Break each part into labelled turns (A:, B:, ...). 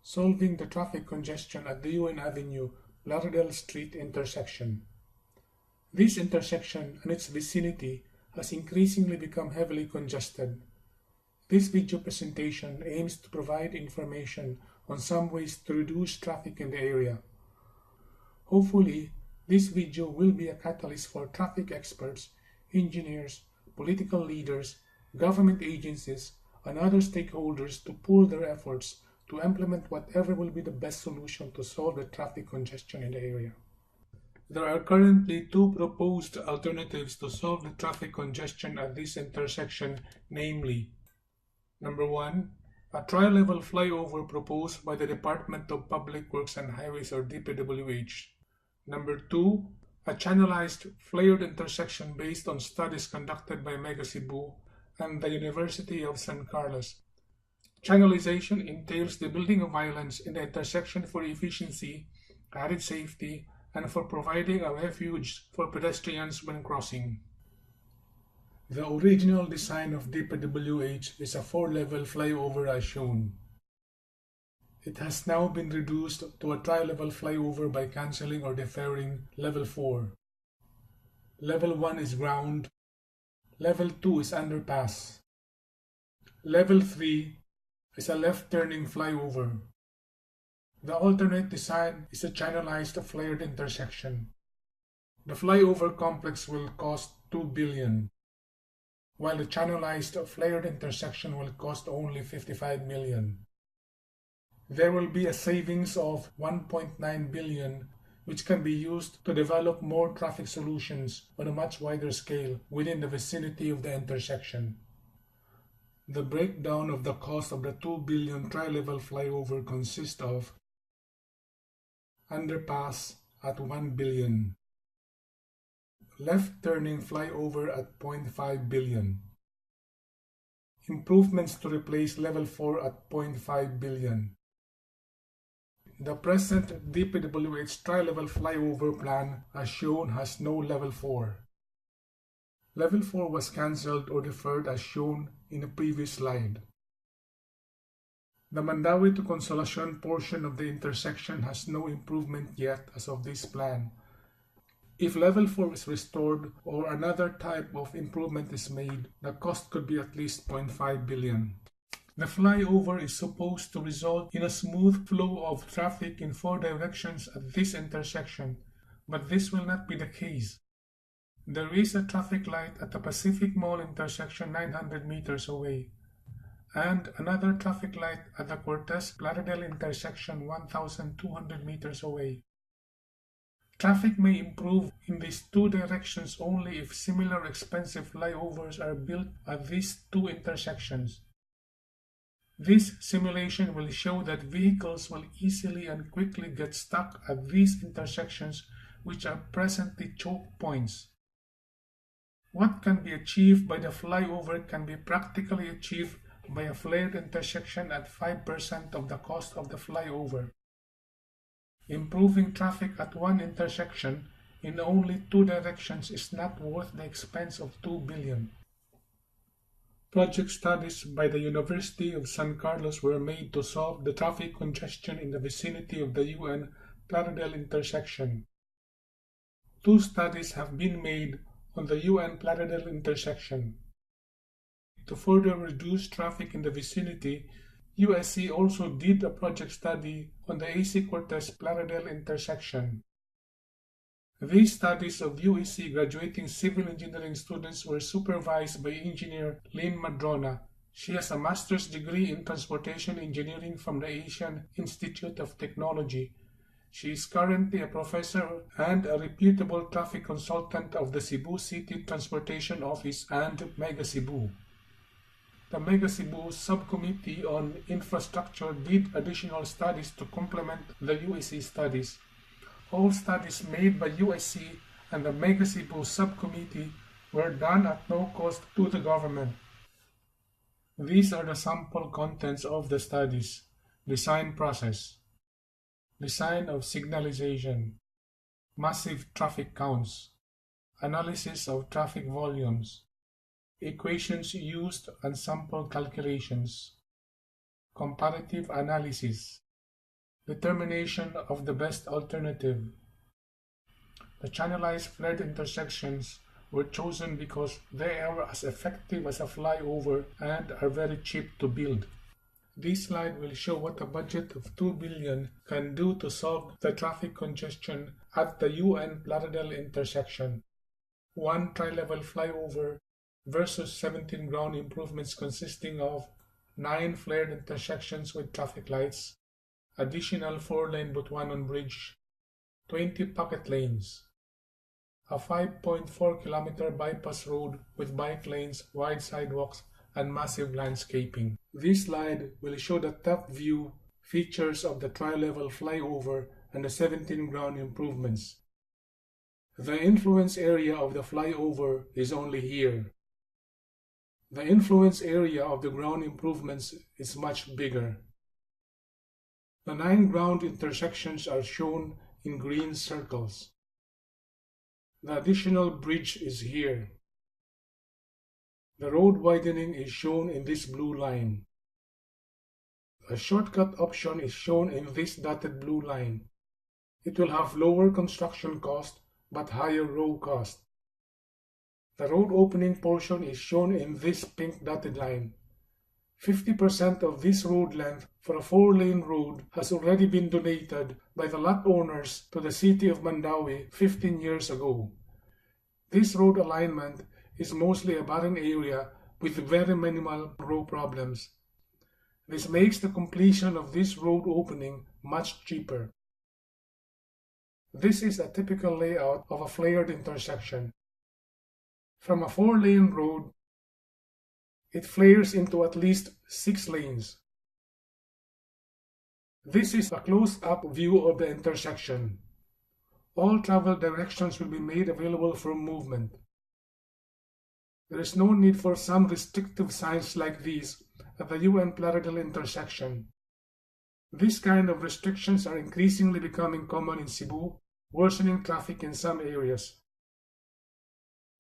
A: solving the traffic congestion at the UN Avenue Plaridel Street intersection. This intersection and its vicinity has increasingly become heavily congested. This video presentation aims to provide information on some ways to reduce traffic in the area. Hopefully, this video will be a catalyst for traffic experts, engineers, political leaders, government agencies, and other stakeholders to pool their efforts to implement whatever will be the best solution to solve the traffic congestion in the area. There are currently two proposed alternatives to solve the traffic congestion at this intersection, namely, number 1, a tri-level flyover proposed by the Department of Public Works and Highways or DPWH. Number 2, a channelized flared intersection based on studies conducted by Mega Cebu and the University of San Carlos. Channelization entails the building of islands in the intersection for efficiency, added safety, and for providing a refuge for pedestrians when crossing. The original design of DPWH is a 4-level flyover as shown. It has now been reduced to a tri-level flyover by cancelling or deferring Level 4. Level 1 is ground. Level 2 is underpass. Level 3 is a left-turning flyover. The alternate design is a channelized flared intersection. The flyover complex will cost $2 billion, while the channelized flared intersection will cost only $55 million. There will be a savings of $1.9 billion, which can be used to develop more traffic solutions on a much wider scale within the vicinity of the intersection. The breakdown of the cost of the $2 billion tri-level flyover consists of underpass at $1 billion, left-turning flyover at $0.5 billion, improvements to replace Level 4 at $0.5 billion. The present DPWH tri-level flyover plan as shown has no Level 4. Level 4 was cancelled or deferred as shown in the previous slide. The Mandawi to Consolacion portion of the intersection has no improvement yet as of this plan. If Level 4 is restored or another type of improvement is made, the cost could be at least $0.5 billion. The flyover is supposed to result in a smooth flow of traffic in 4 directions at this intersection, but this will not be the case. There is a traffic light at the Pacific Mall intersection 900 meters away, and another traffic light at the Cortez-Plaridel intersection 1,200 meters away. Traffic may improve in these 2 directions only if similar expensive flyovers are built at these 2 intersections. This simulation will show that vehicles will easily and quickly get stuck at these intersections, which are presently choke points. What can be achieved by the flyover can be practically achieved by a flared intersection at 5% of the cost of the flyover. Improving traffic at one intersection in only 2 directions is not worth the expense of $2 billion. Project studies by the University of San Carlos were made to solve the traffic congestion in the vicinity of the UN Plaridel intersection. 2 studies have been made on the UN Plaridel intersection. To further reduce traffic in the vicinity, USC also did a project study on the AC Cortez Plaridel intersection. These studies of USC graduating civil engineering students were supervised by engineer Lynn Madrona. She has a master's degree in transportation engineering from the Asian Institute of Technology. She is currently a professor and a reputable traffic consultant of the Cebu City Transportation Office and Mega Cebu. The Mega Cebu Subcommittee on Infrastructure did additional studies to complement the USC studies. All studies made by USC and the Mega Cebu Subcommittee were done at no cost to the government. These are the sample contents of the studies. Design process. Design of signalization. Massive traffic counts. Analysis of traffic volumes. Equations used and sample calculations. Comparative analysis. Determination of the best alternative. The channelized flared intersections were chosen because they are as effective as a flyover and are very cheap to build. This slide will show what a budget of 2 billion can do to solve the traffic congestion at the UN Plaridel intersection. One tri-level flyover versus 17 ground improvements consisting of 9 flared intersections with traffic lights, additional 4-lane Butuanon Bridge, 20 pocket lanes, a 5.4-kilometer bypass road with bike lanes, wide sidewalks, and massive landscaping. This slide will show the top view features of the tri-level flyover and the 17 ground improvements. The influence area of the flyover is only here. The influence area of the ground improvements is much bigger. The 9 ground intersections are shown in green circles. The additional bridge is here. The road widening is shown in this blue line. A shortcut option is shown in this dotted blue line. It will have lower construction cost but higher road cost. The road opening portion is shown in this pink dotted line. 50% of this road length for a 4-lane road has already been donated by the lot owners to the city of Mandawi 15 years ago. This road alignment is mostly a barren area with very minimal road problems. This makes the completion of this road opening much cheaper. This is a typical layout of a flared intersection. From a 4-lane road, it flares into at least 6 lanes. This is a close-up view of the intersection. All travel directions will be made available for movement. There is no need for some restrictive signs like these at the UN Plaridel intersection. These kind of restrictions are increasingly becoming common in Cebu, worsening traffic in some areas.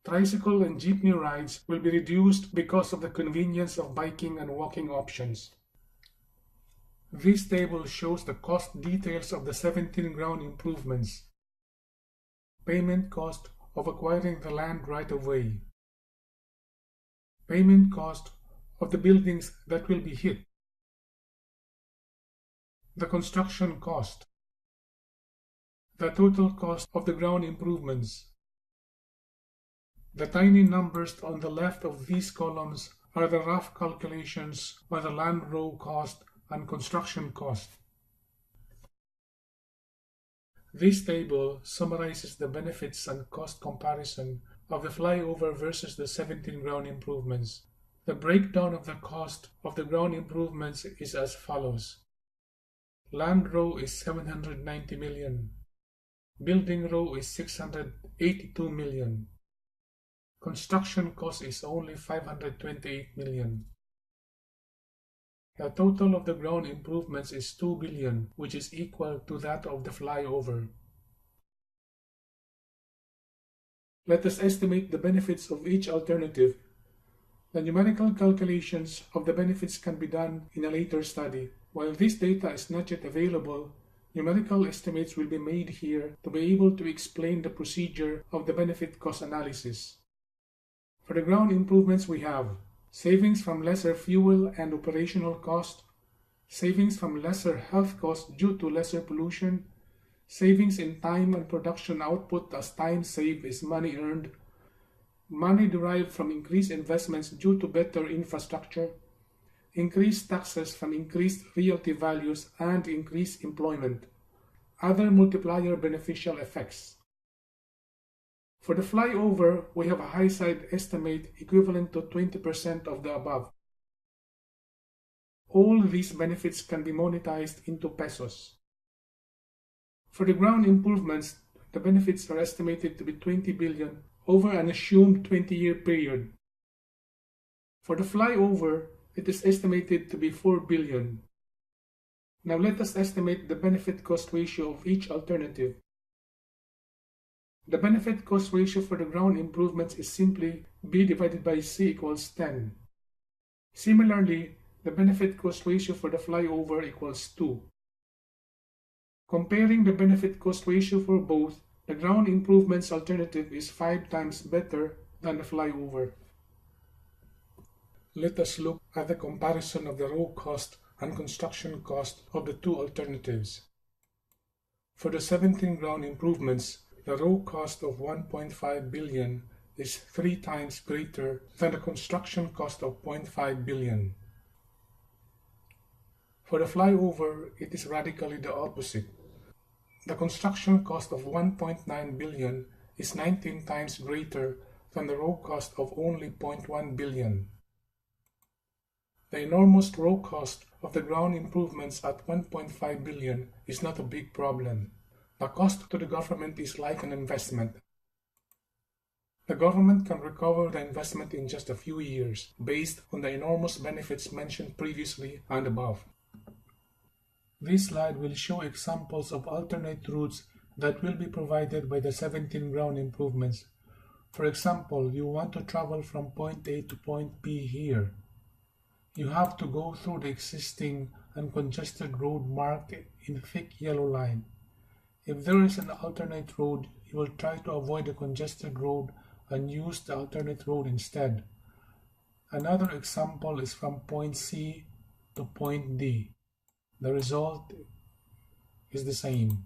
A: Tricycle and jeepney rides will be reduced because of the convenience of biking and walking options. This table shows the cost details of the 17 ground improvements. Payment cost of acquiring the land right of way. Payment cost of the buildings that will be hit. The construction cost. The total cost of the ground improvements. The tiny numbers on the left of these columns are the rough calculations by the land row cost and construction cost. This table summarizes the benefits and cost comparison of the flyover versus the 17 ground improvements. The breakdown of the cost of the ground improvements is as follows. Land row is 790 million. Building row is 682 million. Construction cost is only 528 million. The total of the ground improvements is 2 billion, which is equal to that of the flyover. Let us estimate the benefits of each alternative. The numerical calculations of the benefits can be done in a later study. While this data is not yet available, numerical estimates will be made here to be able to explain the procedure of the benefit-cost analysis. For the ground improvements we have savings from lesser fuel and operational cost, savings from lesser health cost due to lesser pollution, savings in time and production output as time saved is money earned, money derived from increased investments due to better infrastructure, increased taxes from increased realty values and increased employment, other multiplier beneficial effects. For the flyover, we have a high side estimate equivalent to 20% of the above. All these benefits can be monetized into pesos. For the ground improvements, the benefits are estimated to be 20 billion over an assumed 20-year period. For the flyover, it is estimated to be 4 billion. Now let us estimate the benefit-cost ratio of each alternative. The benefit-cost ratio for the ground improvements is simply B divided by C equals 10. Similarly, the benefit-cost ratio for the flyover equals 2. Comparing the benefit-cost ratio for both, the ground improvements alternative is 5 times better than the flyover. Let us look at the comparison of the road cost and construction cost of the two alternatives. For the 17 ground improvements, the road cost of 1.5 billion is 3 times greater than the construction cost of 0.5 billion. For the flyover, it is radically the opposite. The construction cost of 1.9 billion is 19 times greater than the road cost of only 0.1 billion. The enormous road cost of the ground improvements at 1.5 billion is not a big problem. The cost to the government is like an investment. The government can recover the investment in just a few years based on the enormous benefits mentioned previously and above. This slide will show examples of alternate routes that will be provided by the 17 ground improvements. For example, you want to travel from point A to point B here. You have to go through the existing and congested road marked in a thick yellow line. If there is an alternate road, you will try to avoid the congested road and use the alternate road instead. Another example is from point C to point D. The result is the same.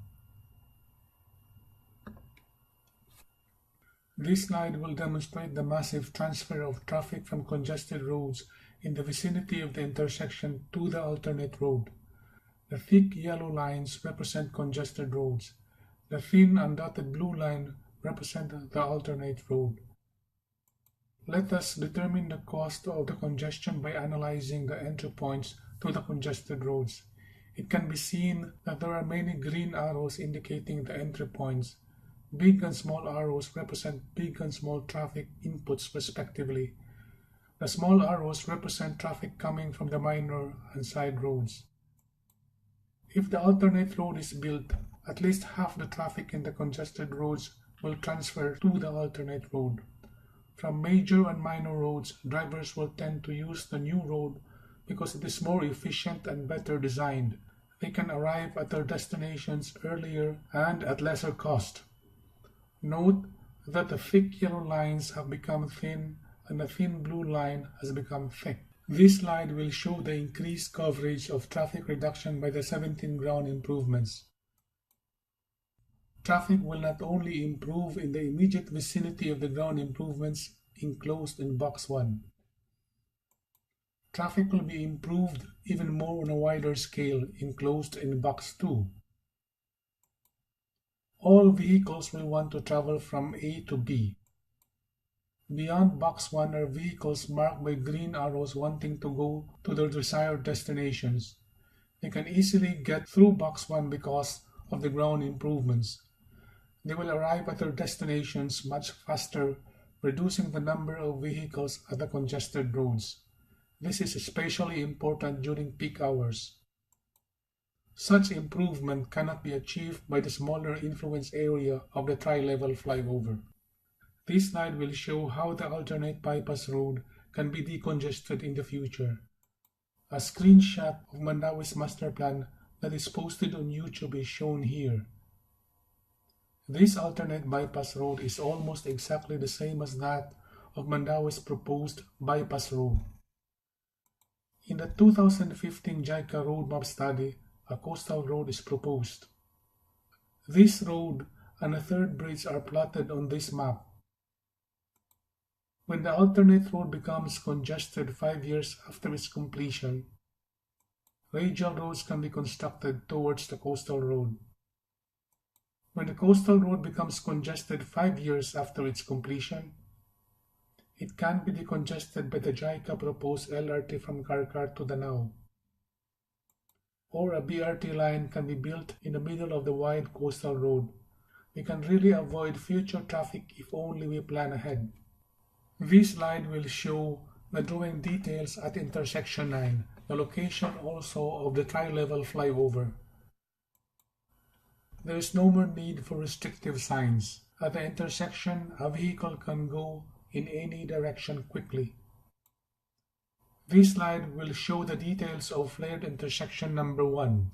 A: This slide will demonstrate the massive transfer of traffic from congested roads in the vicinity of the intersection to the alternate road. The thick yellow lines represent congested roads. The thin undotted blue line represents the alternate road. Let us determine the cost of the congestion by analyzing the entry points to the congested roads. It can be seen that there are many green arrows indicating the entry points. Big and small arrows represent big and small traffic inputs respectively. The small arrows represent traffic coming from the minor and side roads. If the alternate road is built, at least half the traffic in the congested roads will transfer to the alternate road. From major and minor roads, drivers will tend to use the new road because it is more efficient and better designed. They can arrive at their destinations earlier and at lesser cost. Note that the thick yellow lines have become thin and the thin blue line has become thick. This slide will show the increased coverage of traffic reduction by the 17 ground improvements. Traffic will not only improve in the immediate vicinity of the ground improvements enclosed in Box 1. Traffic will be improved even more on a wider scale enclosed in Box 2. All vehicles will want to travel from A to B. Beyond Box 1 are vehicles marked by green arrows wanting to go to their desired destinations. They can easily get through Box 1 because of the ground improvements. They will arrive at their destinations much faster, reducing the number of vehicles at the congested roads. This is especially important during peak hours. Such improvement cannot be achieved by the smaller influence area of the tri-level flyover. This slide will show how the alternate bypass road can be decongested in the future. A screenshot of Mandawi's master plan that is posted on YouTube is shown here. This alternate bypass road is almost exactly the same as that of Mandawi's proposed bypass road. In the 2015 JICA roadmap study, a coastal road is proposed. This road and a third bridge are plotted on this map. When the alternate road becomes congested 5 years after its completion, radial roads can be constructed towards the coastal road. When the coastal road becomes congested 5 years after its completion, it can be decongested by the JICA proposed LRT from Karkar to Danao. Or a BRT line can be built in the middle of the wide coastal road. We can really avoid future traffic if only we plan ahead. This slide will show the drawing details at intersection 9, the location also of the tri-level flyover. There is no more need for restrictive signs. At the intersection, a vehicle can go in any direction quickly. This slide will show the details of flared intersection number 1.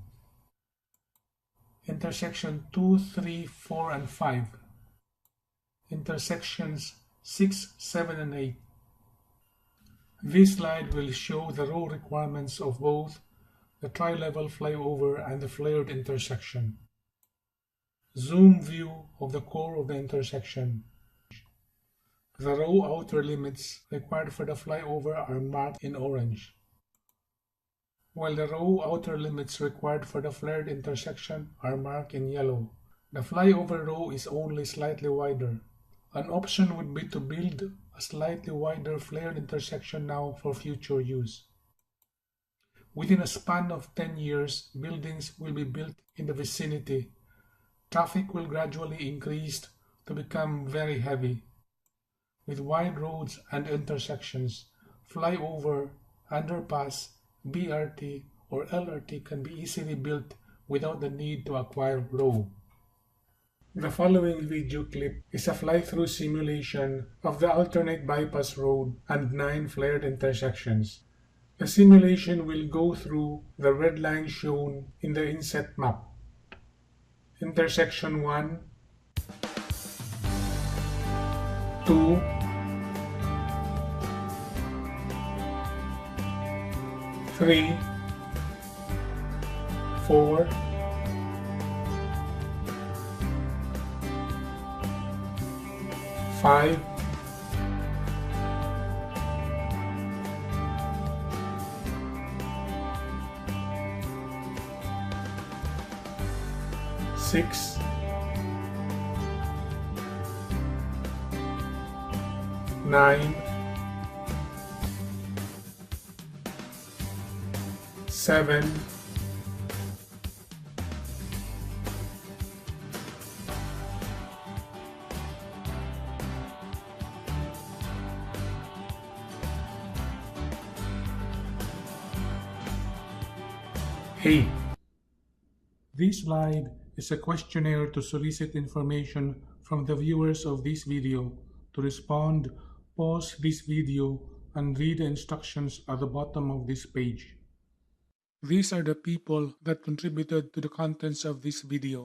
A: Intersection 2, 3, 4, and 5. Intersections 6, 7, and 8. This slide will show the row requirements of both the tri-level flyover and the flared intersection. Zoom view of the core of the intersection. The row outer limits required for the flyover are marked in orange, while the row outer limits required for the flared intersection are marked in yellow. The flyover row is only slightly wider. An option would be to build a slightly wider flared intersection now for future use. Within a span of 10 years, buildings will be built in the vicinity. Traffic will gradually increase to become very heavy. With wide roads and intersections, flyover, underpass, BRT, or LRT can be easily built without the need to acquire row. The following video clip is a fly-through simulation of the alternate bypass road and 9 flared intersections. The simulation will go through the red line shown in the inset map. Intersection 1, 2, 3, 4, 5, 6, 9, 7, 8. This slide is a questionnaire to solicit information from the viewers of this video. To respond, pause this video and read the instructions at the bottom of this page. These are the people that contributed to the contents of this video.